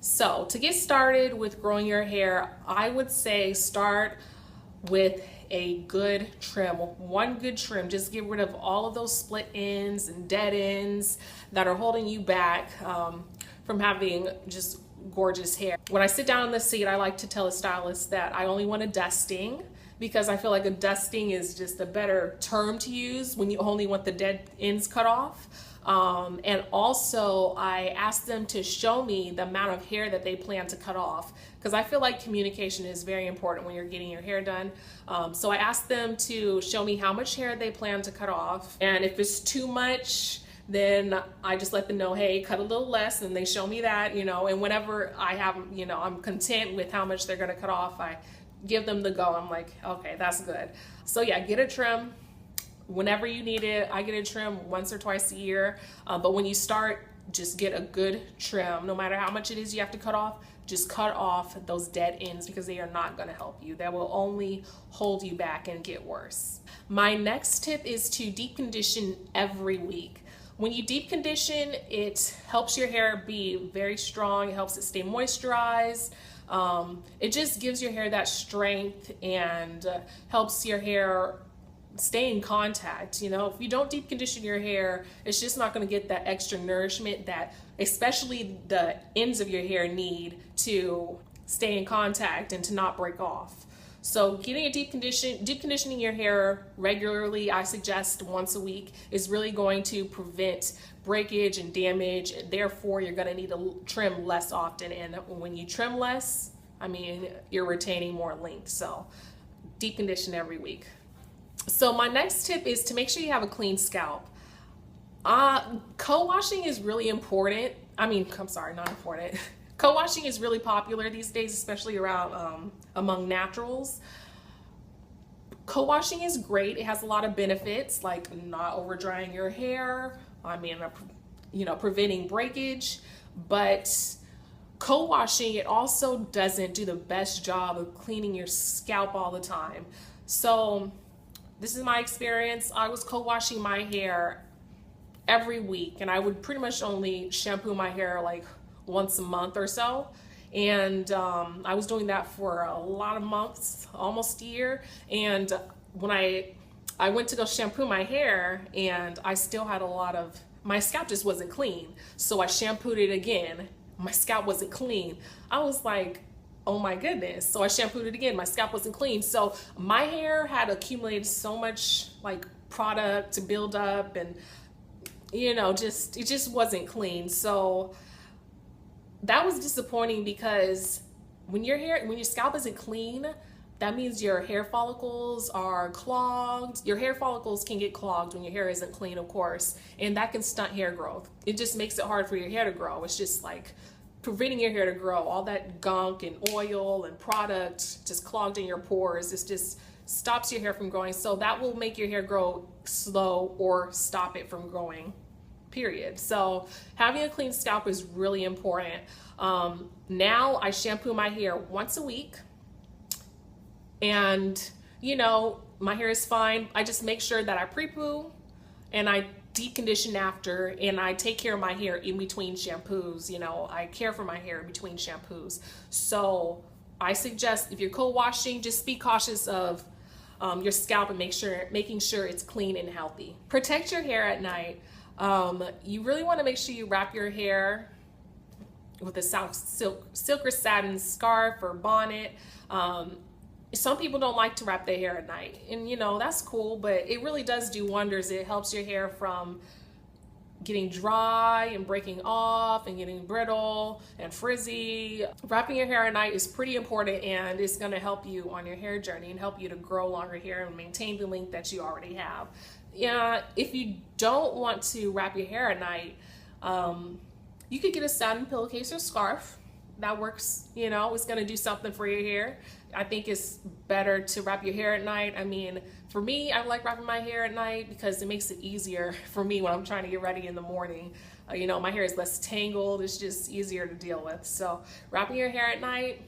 So to get started with growing your hair, I would say start with a good trim, one good trim. Just get rid of all of those split ends and dead ends that are holding you back from having just gorgeous hair. When I sit down in the seat, I like to tell a stylist that I only want a dusting, because I feel like a dusting is just a better term to use when you only want the dead ends cut off. And also I asked them to show me the amount of hair that they plan to cut off, because I feel like communication is very important when you're getting your hair done. So I asked them to show me how much hair they plan to cut off, and if it's too much, then I just let them know, hey, cut a little less, and they show me that, and whenever I have, I'm content with how much they're gonna cut off, I give them the go. I'm like, okay, that's good. So yeah, get a trim whenever you need it. I get a trim once or twice a year, but when you start, just get a good trim. No matter how much it is you have to cut off, just cut off those dead ends, because they are not going to help you. That will only hold you back and get worse. My next tip is to deep condition every week. When you deep condition, it helps your hair be very strong. It helps it stay moisturized. It just gives your hair that strength and helps your hair stay in contact. If you don't deep condition your hair, it's just not going to get that extra nourishment that especially the ends of your hair need to stay in contact and to not break off. So getting a deep conditioning your hair regularly, I suggest once a week, is really going to prevent breakage and damage. Therefore, you're going to need to trim less often. And when you trim less, you're retaining more length. So deep condition every week. So my next tip is to make sure you have a clean scalp. Co-washing is really important. Not important. Co-washing is really popular these days, especially around among naturals. Co-washing is great. It has a lot of benefits, like not over drying your hair. Preventing breakage. But co-washing, it also doesn't do the best job of cleaning your scalp all the time. So this is my experience. I was co-washing my hair every week, and I would pretty much only shampoo my hair like once a month or so. And I was doing that for a lot of months, almost a year. And when I went to go shampoo my hair, and I still had my scalp just wasn't clean. So I shampooed it again. My scalp wasn't clean. I was like, oh my goodness. So I shampooed it again. My scalp wasn't clean. So my hair had accumulated so much product to build up, and it just wasn't clean. So that was disappointing, because when your scalp isn't clean, that means your hair follicles are clogged. Your hair follicles can get clogged when your hair isn't clean, of course, and that can stunt hair growth. It just makes it hard for your hair to grow. It's just like preventing your hair to grow. All that gunk and oil and product just clogged in your pores. It just stops your hair from growing. So that will make your hair grow slow or stop it from growing, period. So having a clean scalp is really important. Now I shampoo my hair once a week, and my hair is fine. I just make sure that I pre-poo and I deep condition after, and I take care of my hair in between shampoos. I care for my hair in between shampoos. So I suggest, if you're co-washing, just be cautious of your scalp and making sure it's clean and healthy. Protect your hair at night. You really want to make sure you wrap your hair with a silk or satin scarf or bonnet. Some people don't like to wrap their hair at night, and that's cool, but it really does do wonders. It helps your hair from getting dry and breaking off and getting brittle and frizzy. Wrapping your hair at night is pretty important, and it's going to help you on your hair journey and help you to grow longer hair and maintain the length that you already have. Yeah, if you don't want to wrap your hair at night, you could get a satin pillowcase or scarf. That works. It's going to do something for your hair. I think it's better to wrap your hair at night. For me, I like wrapping my hair at night because it makes it easier for me when I'm trying to get ready in the morning. My hair is less tangled. It's just easier to deal with. So wrapping your hair at night,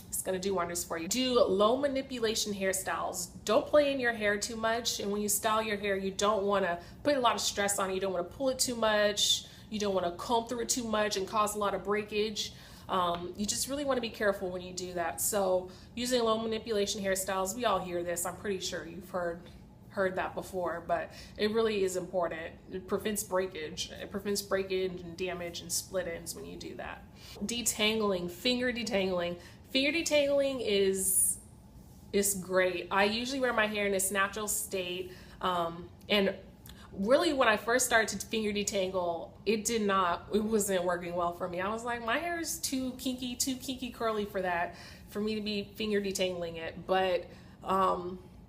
it's going to do wonders for you. Do low manipulation hairstyles. Don't play in your hair too much. And when you style your hair, you don't want to put a lot of stress on it. You don't want to pull it too much. You don't want to comb through it too much and cause a lot of breakage. You just really want to be careful when you do that. So using low manipulation hairstyles, we all hear this. I'm pretty sure you've heard that before, but it really is important. It prevents breakage. It prevents breakage and damage and split ends when you do that. Detangling, finger detangling. Finger detangling is great. I usually wear my hair in its natural state, and really when I first started to finger detangle, it wasn't working well for me. I was like, my hair is too kinky curly for me to be finger detangling it. But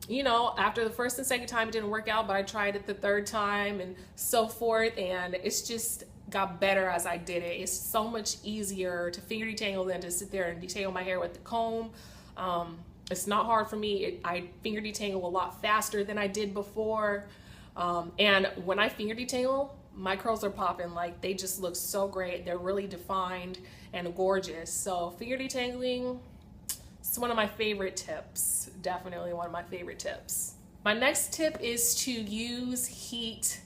you know, after the first and second time it didn't work out, but I tried it the third time and so forth, and it's just got better as I did it. It's so much easier to finger detangle than to sit there and detangle my hair with the comb. It's not hard for me. I finger detangle a lot faster than I did before. And when I finger detangle, my curls are popping. Like, they just look so great. They're really defined and gorgeous. So finger detangling, it's one of my favorite tips. Definitely one of my favorite tips. My next tip is to use heat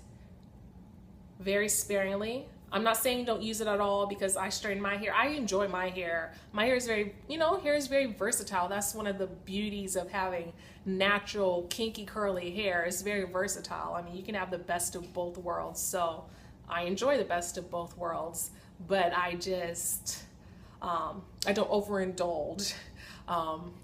very sparingly. I'm not saying don't use it at all, because I straighten my hair. I enjoy my hair. My hair is very, hair is very versatile. That's one of the beauties of having natural, kinky, curly hair. It's very versatile. I mean, you can have the best of both worlds. So I enjoy the best of both worlds, but I just, I don't overindulge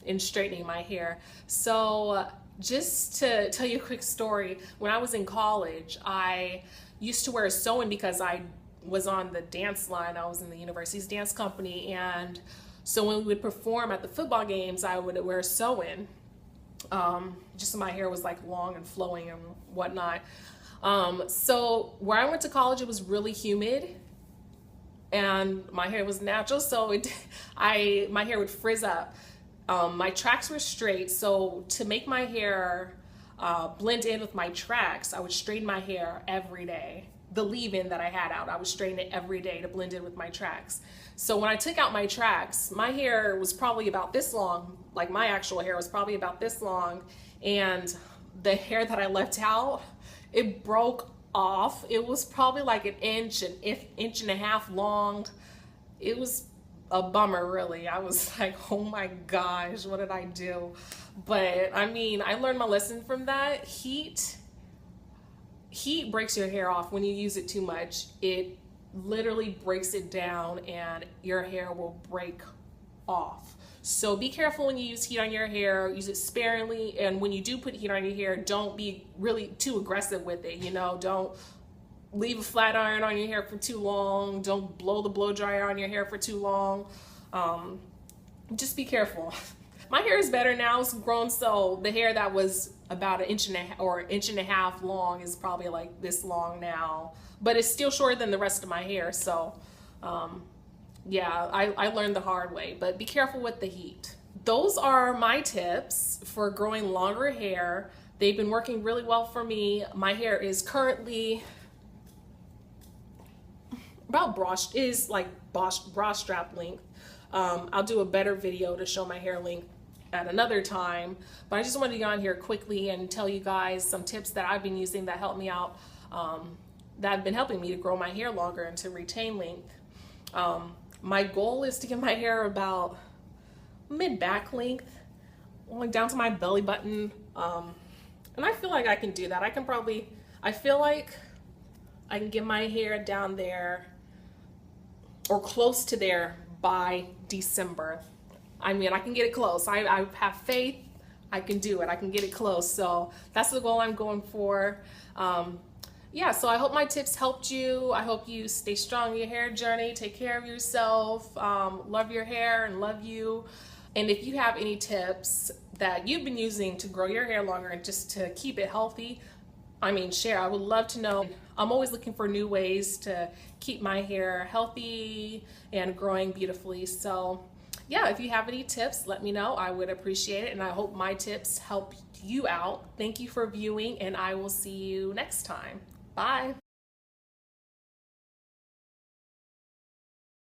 in straightening my hair. So just to tell you a quick story, when I was in college, I used to wear a sew-in because I was on the dance line. I was in the university's dance company, and so when we would perform at the football games, I would wear a sew-in. Just so my hair was like long and flowing and whatnot. So where I went to college, it was really humid, and my hair was natural, so my hair would frizz up. My tracks were straight, so to make my hair blend in with my tracks, I would straighten my hair every day. The leave-in that I had out, I would straighten it every day to blend in with my tracks. So when I took out my tracks, my hair was probably about this long, like my actual hair was probably about this long, and the hair that I left out, it broke off. It was probably like an inch and a half long. It was a bummer, really. I was like, oh my gosh, what did I do? But I mean, I learned my lesson from that. Heat breaks your hair off when you use it too much. It literally breaks it down and your hair will break off. So be careful when you use heat on your hair. Use it sparingly, and when you do put heat on your hair, don't be really too aggressive with it. Don't leave a flat iron on your hair for too long. Don't blow the blow dryer on your hair for too long. Just be careful. My hair is better now. It's grown, so the hair that was about an inch and a half long is probably like this long now, but it's still shorter than the rest of my hair. So yeah, I learned the hard way, but be careful with the heat. Those are my tips for growing longer hair. They've been working really well for me. My hair is currently about bra strap length. I'll do a better video to show my hair length at another time, but I just wanted to get on here quickly and tell you guys some tips that I've been using that help me out, that have been helping me to grow my hair longer and to retain length. My goal is to get my hair about mid-back length, like down to my belly button, and I feel like I can do that. I feel like I can get my hair down there or close to there by December. I mean, I can get it close. I have faith. I can do it. I can get it close. So that's the goal I'm going for. Yeah, so I hope my tips helped you. I hope you stay strong in your hair journey. Take care of yourself. Love your hair and love you. And if you have any tips that you've been using to grow your hair longer and just to keep it healthy, share. I would love to know. I'm always looking for new ways to keep my hair healthy and growing beautifully. So yeah, if you have any tips, let me know. I would appreciate it, and I hope my tips help you out. Thank you for viewing, and I will see you next time. Bye.